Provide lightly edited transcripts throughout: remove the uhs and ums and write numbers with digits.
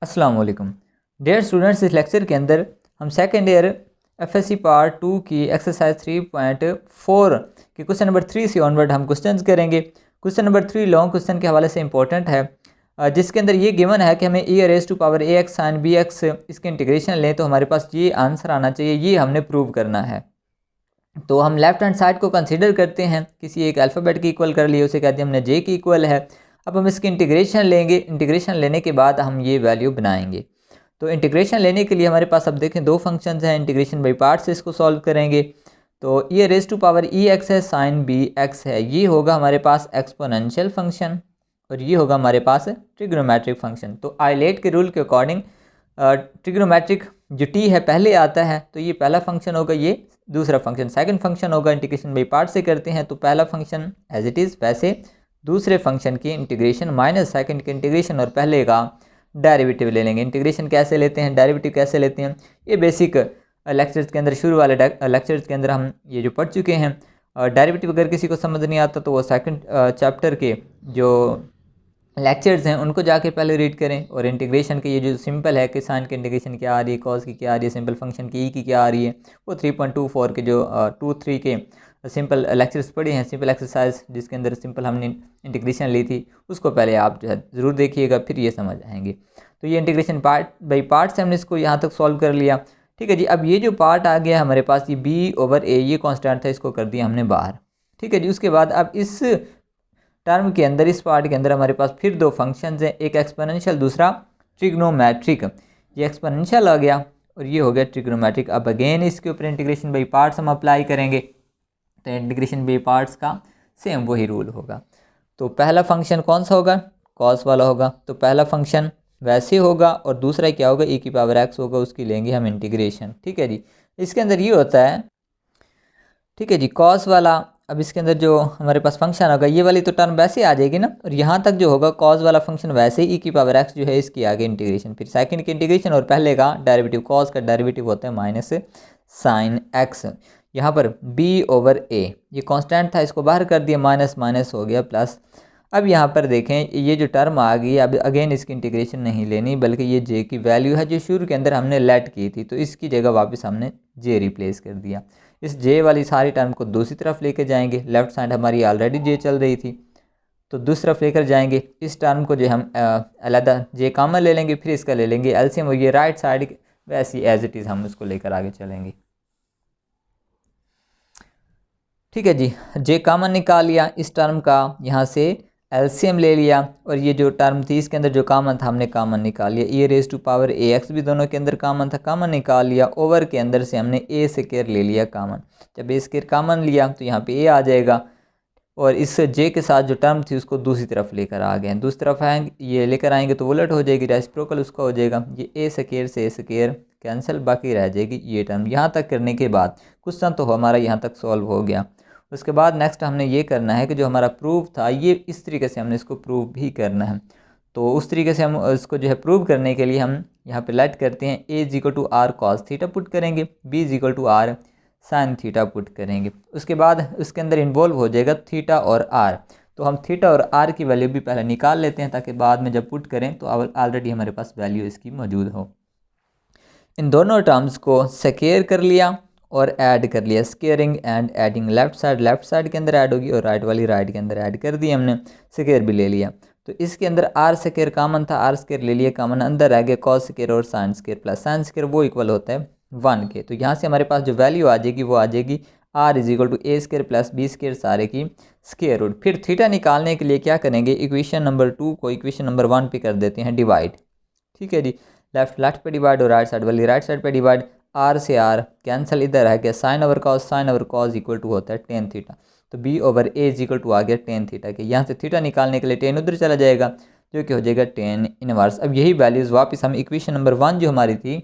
अस्सलाम वालेकुम dear students. इस लेक्चर के अंदर हम सेकेंड ईयर एफएससी पार्ट 2 की एक्सरसाइज 3.4 के क्वेश्चन नंबर 3 से ऑनवर्ड हम क्वेश्चंस करेंगे। क्वेश्चन नंबर 3 लॉन्ग क्वेश्चन के हवाले से इंपॉर्टेंट है, जिसके अंदर ये गिवन है कि हमें e raise to power ax sin bx इसके इंटीग्रेशन लें तो हमारे पास ये आंसर आना चाहिए। ये हमने प्रूव करना है। तो हम लेफ्ट हैंड साइड को कंसीडर करते हैं, किसी एक अल्फ़ाबेट की इक्वल कर लिए, उसे कहते हैं हमने जे की इक्वल है। अब हम इसकी इंटीग्रेशन लेंगे, इंटीग्रेशन लेने के बाद हम ये वैल्यू बनाएंगे। तो इंटीग्रेशन लेने के लिए हमारे पास अब देखें दो फंक्शंस हैं, इंटीग्रेशन बाई पार्ट से इसको सॉल्व करेंगे। तो e raise to power e x है, साइन बी एक्स है, ये होगा हमारे पास एक्सपोनेंशियल फंक्शन और ये होगा हमारे पास ट्रिग्नोमेट्रिक फंक्शन। तो आइलेट के रूल के अकॉर्डिंग ट्रिग्नोमेट्रिक जो टी है पहले आता है, तो ये पहला फंक्शन होगा, ये दूसरा फंक्शन सेकंड फंक्शन होगा। इंटीग्रेशन बाई पार्ट से करते हैं तो पहला फंक्शन एज इट इज़ वैसे, दूसरे फंक्शन की इंटीग्रेशन माइनस सेकंड की इंटीग्रेशन और पहले का डेरिवेटिव ले लेंगे। इंटीग्रेशन कैसे लेते हैं, डेरिवेटिव कैसे लेते हैं, ये बेसिक लेक्चर्स के अंदर, शुरू वाले लेक्चर्स के अंदर हम ये जो पढ़ चुके हैं। डेरिवेटिव अगर किसी को समझ नहीं आता तो वो सेकंड चैप्टर के जो लेक्चर्स हैं उनको जाके पहले रीड करें। और इंटीग्रेशन के ये जो सिंपल है कि साइन की इंटीग्रेशन क्या आ रही है, कॉस की क्या आ रही है, सिंपल फंक्शन की ई की क्या आ रही है, वो 3.24 के जो 2-3 के सिंपल लेक्चर्स पढ़े हैं, सिंपल एक्सरसाइज जिसके अंदर सिंपल हमने इंटीग्रेशन ली थी, उसको पहले आप जो है ज़रूर देखिएगा, फिर ये समझ आएंगे। तो ये इंटीग्रेशन पार्ट बाई पार्ट से हमने इसको यहाँ तक सॉल्व कर लिया। ठीक है जी। अब ये जो पार्ट आ गया हमारे पास, ये b/a ये कॉन्स्टेंट था, इसको कर दिया हमने बाहर। ठीक है जी। उसके बाद अब इस टर्म के अंदर, इस पार्ट के अंदर हमारे पास फिर दो फंक्शंस हैं, एक एक्सपोनेंशियल दूसरा ट्रिग्नोमेट्रिक। ये एक्सपोनेंशियल आ गया और ये हो गया ट्रिग्नोमेट्रिक। अब अगेन इसके ऊपर इंटीग्रेशन बाई पार्ट्स हम अप्लाई करेंगे, तो इंटीग्रेशन बाई पार्ट्स का सेम वही रूल होगा। तो पहला फंक्शन कौन सा होगा, कॉस वाला होगा, तो पहला फंक्शन वैसे होगा और दूसरा क्या होगा, e की पावर x होगा, उसकी लेंगे हम इंटीग्रेशन। ठीक है जी। इसके अंदर ये होता है, ठीक है जी, कॉस वाला। अब इसके अंदर जो हमारे पास फंक्शन होगा, ये वाली तो टर्म वैसे आ जाएगी ना, और यहाँ तक जो होगा कॉस वाला फंक्शन वैसे ही, e की पावर x जो है इसकी आगे इंटीग्रेशन, फिर सेकंड की इंटीग्रेशन और पहले का डेरिवेटिव। कॉस का डेरिवेटिव होता है माइनस साइन x। यहाँ पर b/a ये कांस्टेंट था, इसको बाहर कर दिया, माइनस माइनस हो गया प्लस। अब यहाँ पर देखें ये जो टर्म आ गई, अब अगेन इसकी इंटीग्रेशन नहीं लेनी, बल्कि ये j की वैल्यू है जो शुरू के अंदर हमने लेट की थी, तो इसकी जगह वापस हमने j रिप्लेस कर दिया। इस j वाली सारी टर्म को दूसरी तरफ लेके जाएंगे, लेफ्ट साइड हमारी ऑलरेडी j चल रही थी, तो दूसरी तरफ लेकर जाएंगे। इस टर्म को जो हम अलहदा j कॉमन ले लेंगे, फिर इसका ले लेंगे एलसीएम, और ये राइट साइड वैसी एज इट इज़ हम उसको लेकर आगे चलेंगे। ठीक है जी। j कॉमन निकाल लिया, इस टर्म का यहाँ से एलसीएम ले लिया, और ये जो टर्म थी इसके अंदर जो कॉमन था हमने कॉमन निकाल लिया। e raise to power ax भी दोनों के अंदर कॉमन था, कॉमन निकाल लिया। ओवर के अंदर से हमने a स्क्वायर ले लिया कॉमन, जब a स्क्वायर कॉमन लिया तो यहाँ पे a आ जाएगा, और इस j के साथ जो टर्म थी उसको दूसरी तरफ लेकर आ गए। दूसरी तरफ आएंगे, ये लेकर आएंगे तो उलट हो जाएगी, रेसिप्रोकल उसका हो जाएगा, ये a स्क्वायर से a स्क्वायर कैंसिल, बाकी रह जाएगी ये टर्म। यहाँ तक करने के बाद क्वेश्चन तो हमारा यहाँ तक सॉल्व हो गया। उसके बाद नेक्स्ट हमने ये करना है कि जो हमारा प्रूफ था, ये इस तरीके से हमने इसको प्रूव भी करना है। तो उस तरीके से हम इसको जो है प्रूव करने के लिए हम यहाँ पे लेट करते हैं, a = r cos theta put करेंगे, b = r sin theta put करेंगे। उसके बाद उसके अंदर इन्वॉल्व हो जाएगा थीटा और r, तो हम थीटा और r की वैल्यू भी पहले निकाल लेते हैं, ताकि बाद में जब पुट करें तो ऑलरेडी हमारे पास वैल्यू इसकी मौजूद हो। इन दोनों टर्म्स को स्क्वायर कर लिया और ऐड कर लिया, squaring and adding. Left side के अंदर ऐड होगी और राइट वाली राइट के अंदर ऐड कर दी हमने, स्क्वेयर भी ले लिया। तो इसके अंदर आर स्क्वेयर कॉमन था, आर स्क्वेयर ले लिया कॉमन, अंदर आ गया कॉस स्क्वेयर और sine square plus sine square, वो इक्वल होता है 1 के। तो यहाँ से हमारे पास जो वैल्यू आ जाएगी वो आ जाएगी r = a² प्लस b² सारे की स्क्वेयर रूट। फिर थीटा निकालने के लिए क्या करेंगे, इक्वेशन नंबर 2 को इक्वेशन नंबर 1 पे कर देते हैं डिवाइड। ठीक है जी। लेफ्ट पे डिवाइड और राइट साइड वाली राइट साइड पे डिवाइड, r से r कैंसिल, इधर आ गया sine over cos equal to होता है टेन थीटा, तो b/a = आ गया टेन थीटा के। यहाँ से थीटा निकालने के लिए टेन उधर चला जाएगा, जो कि हो जाएगा टेन इनवर्स। अब यही वैल्यूज़ वापस हम इक्वेशन नंबर 1 जो हमारी थी,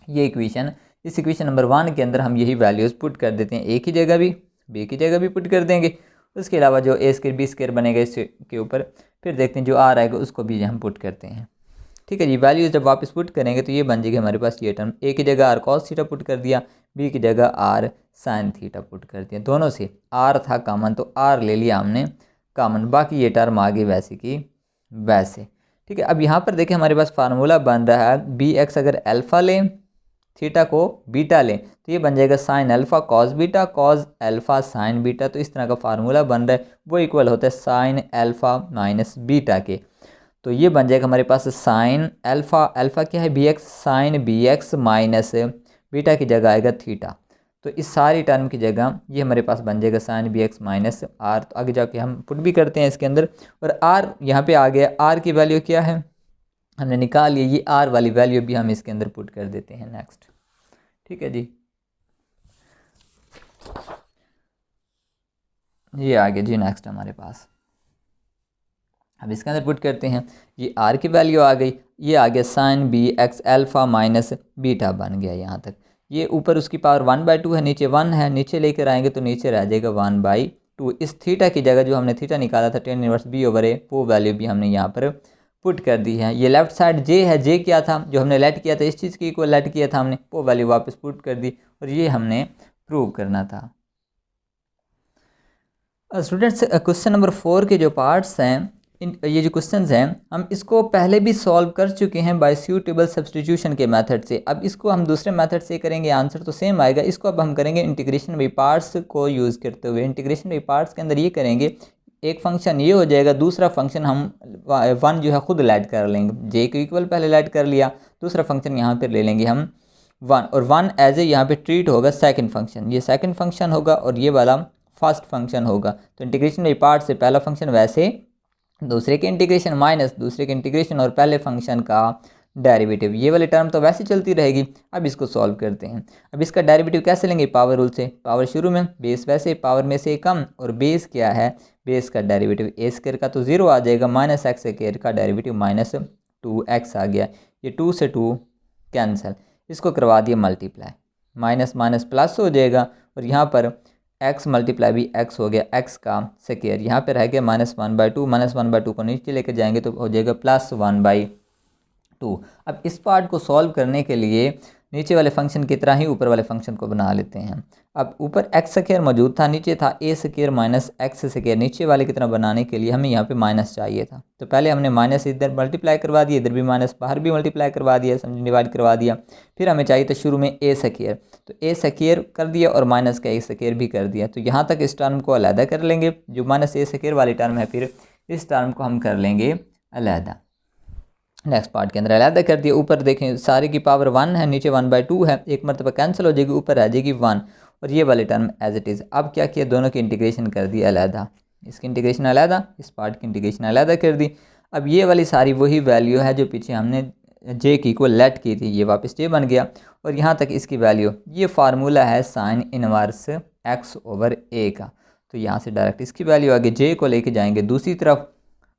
ये इक्वेशन, इस इक्वेशन नंबर 1 के अंदर हम यही वैल्यूज़ पुट कर देते हैं, a की जगह भी b की जगह भी पुट कर देंगे। उसके अलावा जो a² b² बनेगा इसके ऊपर, फिर देखते हैं जो r आएगा उसको भी हम पुट करते हैं। ठीक है जी। वैल्यूज़ जब वापस पुट करेंगे तो ये बन जाएगी हमारे पास ये टर्म, a की जगह r cos थीटा पुट कर दिया, b की जगह r sin थीटा पुट कर दिया। दोनों से r था कॉमन तो r ले लिया हमने कॉमन, बाकी ये टर्म आ गई वैसे की वैसे। ठीक है। अब यहाँ पर देखें हमारे पास फार्मूला बन रहा है बी एक्स अगर अल्फ़ा लें, थीटा को बीटा लें, तो ये बन जाएगा sine alpha cos beta, cos alpha sine beta. तो इस तरह का फार्मूला बन रहा है, वो इक्वल होता है साइन अल्फ़ा माइनस बीटा के। तो ये बन जाएगा हमारे पास साइन अल्फ़ा, अल्फ़ा क्या है b x, sine b x minus beta की जगह आएगा थीटा। तो इस सारी टर्म की जगह ये हमारे पास बन जाएगा sine b x minus r. तो आगे जाके हम पुट भी करते हैं इसके अंदर, और आर यहाँ पे आ गया, आर की वैल्यू क्या है हमने निकाल लिया, ये आर वाली वैल्यू भी हम इसके अंदर पुट कर देते हैं। नेक्स्ट, ठीक है जी, ये आ गया जी नेक्स्ट हमारे पास। अब इसके अंदर पुट करते हैं, ये आर की वैल्यू आ गई, ये आ गया sine b x alpha minus beta बन गया यहाँ तक। ये ऊपर उसकी पावर 1/2 है, नीचे 1 है, नीचे लेकर आएंगे तो नीचे रह जाएगा 1/2। इस थीटा की जगह जो हमने थीटा निकाला था tan इनवर्स बी ओवर ए, वो वैल्यू भी हमने यहाँ पर पुट कर दी है। ये लेफ्ट साइड जे है, जे क्या था जो हमने लेट किया था, इस चीज़ की इक्वल लेट किया था हमने, वो वैल्यू वापस पुट कर दी, और ये हमने प्रूव करना था। स्टूडेंट्स, क्वेश्चन नंबर 4 के जो पार्ट्स हैं, ये जो क्वेश्चंस हैं, हम इसको पहले भी सॉल्व कर चुके हैं बाय सूटेबल सब्स्टिट्यूशन के मेथड से। अब इसको हम दूसरे मेथड से करेंगे, आंसर तो सेम आएगा। इसको अब हम करेंगे इंटीग्रेशन बाई पार्ट्स को यूज़ करते हुए। इंटीग्रेशन बाई पार्ट्स के अंदर ये करेंगे, एक फंक्शन ये हो जाएगा, दूसरा फंक्शन हम 1 जो है ख़ुद लेट कर लेंगे, जे को इक्वल पहले लेट कर लिया, दूसरा फंक्शन यहाँ पर ले लेंगे हम 1, और 1 एज ए यहाँ पे ट्रीट होगा सेकंड फंक्शन, ये सेकंड फंक्शन होगा और ये वाला फर्स्ट फंक्शन होगा। तो इंटीग्रेशन बाई पार्ट से पहला फंक्शन वैसे, दूसरे के इंटीग्रेशन माइनस दूसरे के इंटीग्रेशन और पहले फंक्शन का डेरिवेटिव, ये वाली टर्म तो वैसे चलती रहेगी। अब इसको सॉल्व करते हैं। अब इसका डेरिवेटिव कैसे लेंगे, पावर रूल से। पावर शुरू में, बेस वैसे पावर में से कम, और बेस क्या है, बेस का डेरिवेटिव ए स्क्वायर का तो 0 आ जाएगा, माइनस एक्स स्क्वायर का डेरिवेटिव माइनस 2x आ गया। ये 2 से 2 कैंसिल, इसको करवा दिया मल्टीप्लाई, माइनस माइनस प्लस हो जाएगा, और यहाँ पर x मल्टीप्लाई भी x हो गया, x का स्क्वायर, यहाँ पे रह गया -1/2, -1/2 को नीचे लेकर जाएंगे तो हो जाएगा +1/2। अब इस पार्ट को सॉल्व करने के लिए नीचे वाले फंक्शन की तरह ही ऊपर वाले फंक्शन को बना लेते हैं। अब ऊपर एक्स स्क्वायर मौजूद था, नीचे था ए स्क्वायर माइनस एक्स स्क्वायर। नीचे वाले की तरह बनाने के लिए हमें यहाँ पे माइनस चाहिए था, तो पहले हमने माइनस इधर मल्टीप्लाई करवा दिया, इधर भी माइनस बाहर भी मल्टीप्लाई करवा दिया, समझ डिवाइड करवा दिया। फिर हमें चाहिए था शुरू में ए स्क्वायर, तो ए स्क्वायर कर दिया और माइनस का ए स्क्वायर भी कर दिया। तो यहाँ तक इस टर्म को अलहदा कर लेंगे, जो माइनस ए स्क्वायर वाली टर्म है, फिर इस टर्म को हम कर लेंगे अलहदा। नेक्स्ट पार्ट के अंदर अलहदा कर दिया। ऊपर देखें सारी की पावर 1 है, नीचे 1/2 है, एक मरतबा कैंसिल हो जाएगी, ऊपर आ जाएगी 1, और ये वाली टर्म एज इट इज़। अब क्या किया, दोनों की इंटीग्रेशन कर दी अलहदा, इसकी इंटीग्रेशन अलहदा, इस पार्ट की इंटीग्रेशन अलहदा कर दी। अब ये वाली सारी वही वैल्यू है जो पीछे हमने जे की इक्वल लेट की थी, ये वापस जे बन गया, और यहाँ तक इसकी वैल्यू, ये फार्मूला है साइन इनवर्स एक्स ओवर ए का। तो यहाँ से डायरेक्ट इसकी वैल्यू आगे जे को लेके जाएंगे दूसरी तरफ,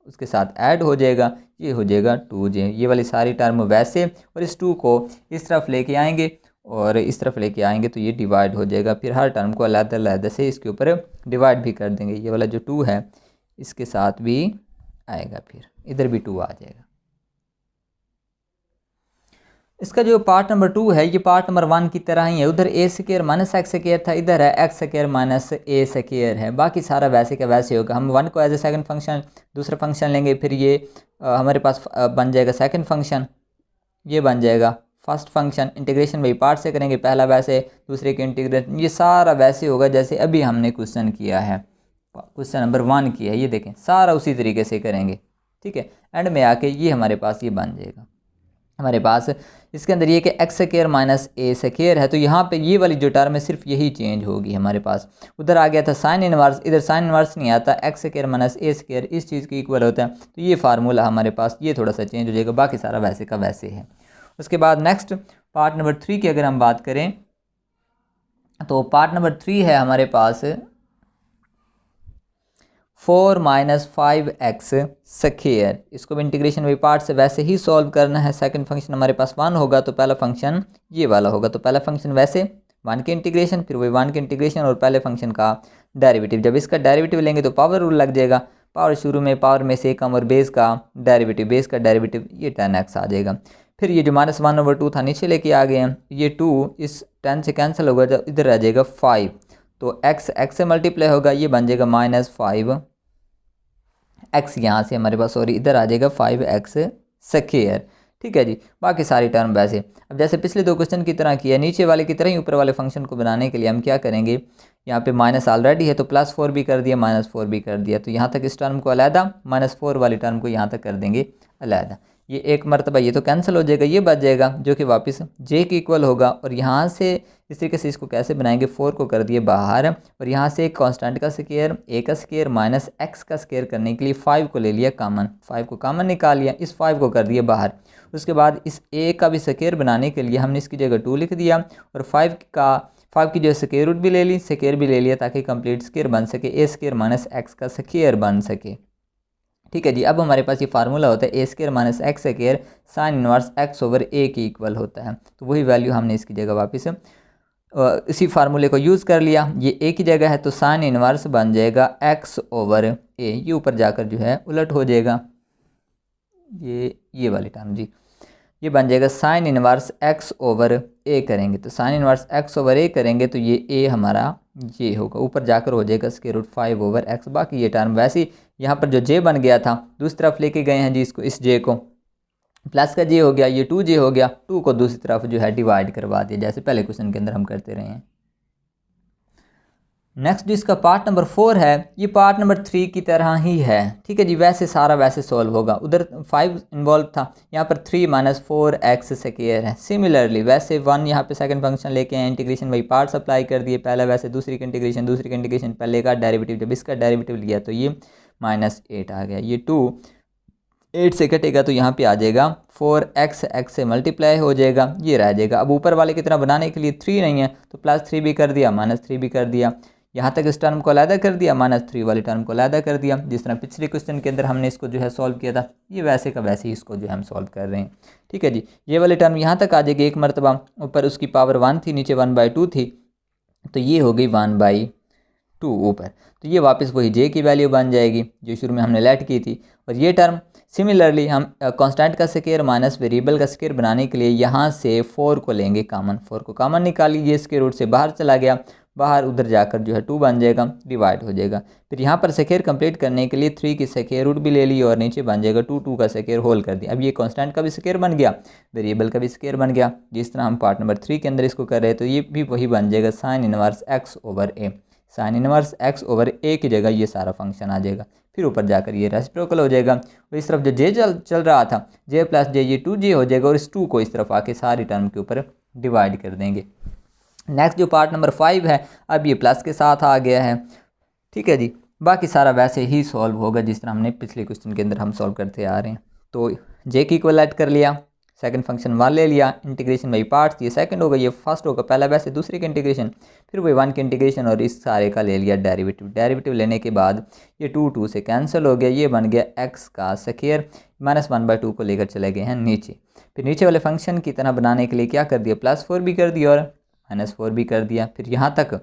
उसके साथ ऐड हो जाएगा, ये हो जाएगा 2j। ये वाली सारी टर्म वैसे, और इस 2 को इस तरफ लेके आएंगे और इस तरफ लेके आएंगे तो ये डिवाइड हो जाएगा। फिर हर टर्म को अलग-अलग से इसके ऊपर डिवाइड भी कर देंगे। ये वाला जो 2 है इसके साथ भी आएगा, फिर इधर भी 2 आ जाएगा। इसका जो पार्ट नंबर 2 है, ये पार्ट नंबर 1 की तरह ही है। उधर ए स्क्वायर माइनस एक्स स्क्वायर था, इधर है एक्स स्क्वायर माइनस ए स्क्वायर है। बाकी सारा वैसे का वैसे होगा। हम 1 को एज ए सेकंड फंक्शन, दूसरा फंक्शन लेंगे, फिर ये हमारे पास बन जाएगा सेकंड फंक्शन, ये बन जाएगा first function. Integration by part से करेंगे, पहला वैसे, दूसरे के इंटीग्रेशन, ये सारा वैसे होगा जैसे अभी हमने क्वेश्चन किया है, क्वेश्चन नंबर 1 किया है। ये देखें सारा उसी तरीके से करेंगे, ठीक है। एंड में आके ये हमारे पास ये बन जाएगा, हमारे पास इसके अंदर ये कि एक्स स्क्वायर माइनस ए स्क्वायर है। तो यहाँ पे ये वाली जो टर्म है सिर्फ यही चेंज होगी हमारे पास। उधर आ गया था साइन इनवर्स, इधर साइन इनवर्स नहीं आता, एक्स स्क्वायर माइनस ए स्क्वायर इस चीज़ के इक्वल होता है। तो ये फार्मूला हमारे पास ये थोड़ा सा चेंज हो जाएगा, बाकी सारा वैसे का वैसे है। उसके बाद नेक्स्ट पार्ट नंबर 3 की अगर हम बात करें, तो पार्ट नंबर 3 है हमारे पास 4 माइनस 5x स्क्वायर। इसको भी इंटीग्रेशन बाई पार्ट से वैसे ही सॉल्व करना है। सेकंड फंक्शन हमारे पास 1 होगा तो पहला फंक्शन ये वाला होगा। तो पहला फंक्शन वैसे 1 के इंटीग्रेशन, फिर वही 1 के इंटीग्रेशन और पहले फंक्शन का डेरिवेटिव। जब इसका डेरिवेटिव लेंगे तो पावर रूल लग जाएगा। पावर शुरू में पावर में से कम और बेस का डेरिवेटिव, बेस का डेरिवेटिव ये 10x आ जाएगा। फिर ये जो -1/2 था नीचे लेके आ गए हैं, ये 2 इस 10 से कैंसिल होगा, जब इधर रह जाएगा 5, तो x से मल्टीप्लाई होगा, ये बन जाएगा -5x। यहाँ से हमारे पास सॉरी इधर आ जाएगा 5x स्क्वायर। ठीक है जी, बाकी सारी टर्म वैसे। अब जैसे पिछले दो क्वेश्चन की तरह किया, नीचे वाले की तरह ही ऊपर वाले फंक्शन को बनाने के लिए हम क्या करेंगे, यहाँ पे माइनस ऑलरेडी है तो +4 भी कर दिया, -4 भी कर दिया, तो यहाँ तक इस टर्म को अलहदा, -4 वाली टर्म को यहाँ तक कर देंगे अलहदा। ये एक मरतबा ये तो कैंसिल हो जाएगा, ये बच जाएगा जो कि वापस j के इक्वल होगा। और यहाँ से इस तरीके से इसको कैसे बनाएंगे, 4 को कर दिए बाहर, और यहाँ से एक कांस्टेंट का स्क्वायर, a का स्क्वायर माइनस x का स्क्वायर करने के लिए 5 को ले लिया कॉमन, 5 को कॉमन निकाल लिया, इस 5 को कर दिए बाहर। उसके बाद इस a का भी स्क्वायर बनाने के लिए हमने इसकी जगह 2 लिख दिया, और 5 की जो स्क्वायर रूट भी ले ली, स्क्वायर भी ले लिया, ताकि कंप्लीट स्क्वायर बन सके, a स्क्वायर माइनस x का स्क्वायर बन सके। ठीक है जी, अब हमारे पास ये फार्मूला होता है a square minus x square sine inverse x over a के इक्वल होता है। तो वही वैल्यू हमने इसकी जगह वापस इसी फार्मूले को यूज़ कर लिया। ये a की जगह है तो साइन इनवर्स बन जाएगा x ओवर a, ये ऊपर जाकर जो है उलट हो जाएगा, ये वाली टर्म जी, ये बन जाएगा sine inverse x over a करेंगे, तो sine inverse x over a करेंगे तो ये a हमारा ये होगा, ऊपर जाकर हो जाएगा स्क्वायर रूट 5 ओवर x। बाकी ये टर्म वैसे ही यहाँ पर जो j बन गया था दूसरी तरफ लेके गए हैं जी इसको, इस j को प्लस का j हो गया, ये 2j हो गया, 2 को दूसरी तरफ जो है डिवाइड करवा दिया, जैसे पहले क्वेश्चन के अंदर हम करते रहे हैं। नेक्स्ट जो इसका पार्ट नंबर 4 है, ये पार्ट नंबर 3 की तरह ही है। ठीक है जी, वैसे सारा वैसे सॉल्व होगा, उधर 5 इन्वॉल्व था, यहाँ पर 3 माइनस 4x स्क्वायर है। सिमिलरली वैसे 1 यहाँ पे सेकंड फंक्शन लेके आए, इंटीग्रेशन बाई पार्ट्स अप्लाई कर दिए, पहला वैसे दूसरी का इंटीग्रेशन पहले का डेरिवेटिव, जब इसका डेरिवेटिव लिया तो ये -8 आ गया, ये 2 8 से कटेगा तो यहाँ पे आ जाएगा 4x, x से मल्टीप्लाई हो जाएगा, ये रह जाएगा। अब ऊपर वाले की तरह बनाने के लिए 3 नहीं है तो +3 भी कर दिया, -3 भी कर दिया, यहाँ तक इस टर्म को अलहदा कर दिया, -3 वाली टर्म को अलहदा कर दिया। जिस तरह पिछले क्वेश्चन के अंदर हमने इसको जो है सॉल्व किया था, ये वैसे का वैसे ही इसको जो है हम सॉल्व कर रहे हैं। ठीक है जी, ये वाली टर्म यहाँ तक आ जाएगी एक मरतबा, ऊपर उसकी पावर 1 थी, नीचे 1/2 थी, तो ये हो गई 1/2 ऊपर, तो ये वापस वही j की वैल्यू बन जाएगी जो शुरू में हमने लेट की थी। और ये टर्म सिमिलरली हम कांस्टेंट का स्क्वायर माइनस वेरिएबल का स्क्वायर बनाने के लिए यहाँ से 4 को लेंगे कॉमन, 4 को कॉमन निकाली, ये स्क्वायर रूट से बाहर चला गया, बाहर उधर जाकर जो है 2 बन जाएगा, डिवाइड हो जाएगा। फिर यहाँ पर स्क्वायर कंप्लीट करने के लिए 3 की स्क्वायर रूट भी ले ली और नीचे बन जाएगा 2 का स्क्वायर होल कर दिया। अब ये कांस्टेंट का भी स्क्वायर बन गया, वेरिएबल का भी स्क्वायर बन गया। जिस तरह हम पार्ट नंबर 3 के अंदर इसको कर रहे हैं तो ये भी वही बन जाएगा sine inverse x over a, sine inverse x over a की जगह ये सारा फंक्शन आ जाएगा। फिर ऊपर जाकर ये रेसिप्रोकल हो जाएगा, और इस तरफ जो j चल रहा था j प्लस j, ये 2j हो जाएगा, और इस 2 को इस तरफ आके सारी टर्म के ऊपर डिवाइड कर देंगे। नेक्स्ट जो पार्ट नंबर 5 है, अब ये प्लस के साथ आ गया है। ठीक है जी, बाकी सारा वैसे ही सॉल्व होगा जिस तरह हमने पिछले क्वेश्चन के अंदर हम सॉल्व करते आ रहे हैं। तो j की इक्वल ऐड कर लिया, सेकंड फंक्शन 1 ले लिया, इंटीग्रेशन बाई पार्ट्स, ये सेकंड होगा, ये फर्स्ट होगा, पहला वैसे दूसरे का इंटीग्रेशन, फिर वही 1 के इंटीग्रेशन, और इस सारे का ले लिया डेरिवेटिव लेने के बाद ये 2 से कैंसिल हो गया, ये बन गया x का स्क्वायर, -1/2 को लेकर चले गए हैं नीचे। फिर नीचे वाले फंक्शन की तरह बनाने के लिए क्या कर दिया, +4 भी कर दिया और -4 भी कर दिया। फिर यहाँ तक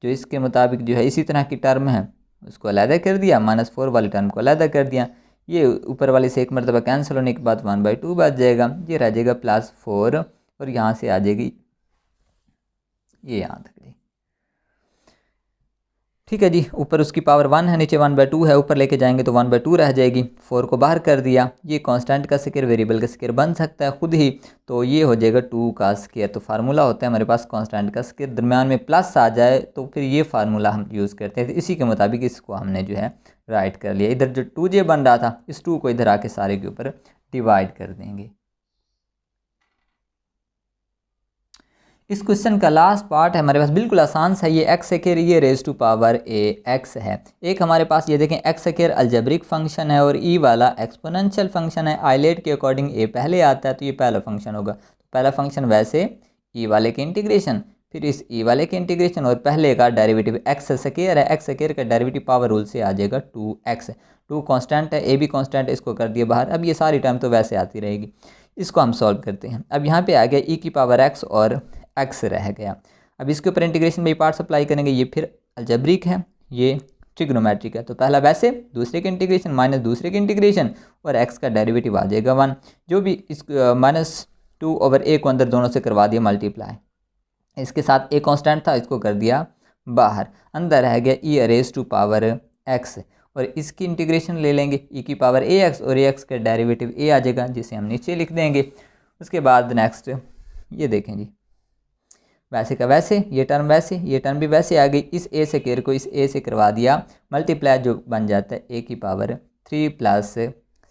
जो इसके मुताबिक जो है इसी तरह की टर्म है उसको अलहदा कर दिया, -4 वाली टर्म को अलहदा कर दिया, ये ऊपर वाले से एक मरतबा कैंसिल होने के बाद 1/2 बच जाएगा, ये रह जाएगा +4, और यहाँ से आ जाएगी ये यहाँ तक जी। ठीक है जी, ऊपर उसकी पावर 1 है, नीचे 1/2 है, ऊपर लेके जाएंगे तो 1/2 रह जाएगी, 4 को बाहर कर दिया, ये कांस्टेंट का स्क्वायर वेरिएबल का स्क्वायर बन सकता है खुद ही, तो ये हो जाएगा 2 का स्क्वायर। तो फार्मूला होता है हमारे पास कांस्टेंट का स्क्वायर, दरम्यान में प्लस आ जाए तो फिर ये फार्मूला हम यूज़ करते हैं, तो इसी के मुताबिक इसको हमने जो है राइट कर लिया। इधर जो 2j बन रहा था, इस 2 को इधर आके सारे के ऊपर डिवाइड कर देंगे। इस क्वेश्चन का लास्ट पार्ट है हमारे पास, बिल्कुल आसान सा, ये x स्क्वायर, ये रेज टू पावर ax है। एक हमारे पास ये देखें x स्क्वायर अलजेब्रिक फंक्शन है और e वाला एक्सपोनेंशियल फंक्शन है। आइलेट के अकॉर्डिंग a पहले आता है तो ये पहला फंक्शन होगा, तो पहला फंक्शन वैसे e वाले के इंटीग्रेशन, फिर इस e वाले के इंटीग्रेशन, और पहले का डेरिवेटिव x स्क्वायर है, x स्क्वायर का डेरिवेटिव पावर रूल से आ जाएगा 2x, 2 कांस्टेंट है, a भी कांस्टेंट है, इसको कर दिया बाहर। अब ये सारी टर्म तो वैसे आती रहेगी, इसको हम सॉल्व करते हैं। अब यहाँ पे आ गया e की पावर x और x रह गया। अब इसके ऊपर इंटीग्रेशन बाई पार्ट्स अप्लाई करेंगे, ये फिर अलजेब्रिक है, ये ट्रिग्नोमेट्रिक है, तो पहला वैसे दूसरे के इंटीग्रेशन माइनस दूसरे के इंटीग्रेशन, और x का डेरिवेटिव आ जाएगा 1, जो भी इस -2 ओवर a को अंदर दोनों से करवा दिया मल्टीप्लाई, इसके साथ a कांस्टेंट था, इसको कर दिया बाहर, अंदर रह गया e raise to power x, और इसकी इंटीग्रेशन ले लेंगे ई की पावर ए एक्स, और ए एक्स का डेरिवेटिव ए आ जाएगा जिसे हम नीचे लिख देंगे। उसके बाद नेक्स्ट ये देखें जी, वैसे का वैसे, ये टर्म वैसे, ये टर्म भी वैसे आ गई। इस ए स्क्वायर को इस ए से करवा दिया मल्टीप्लाई, जो बन जाता है ए की पावर 3 प्लस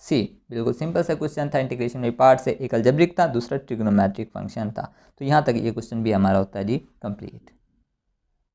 सी। बिल्कुल सिंपल सा क्वेश्चन था, इंटीग्रेशन में पार्ट से। एक अलजेब्रिक था, दूसरा ट्रिग्नोमेट्रिक फंक्शन था। तो यहाँ तक ये क्वेश्चन भी हमारा होता है जी कंप्लीट।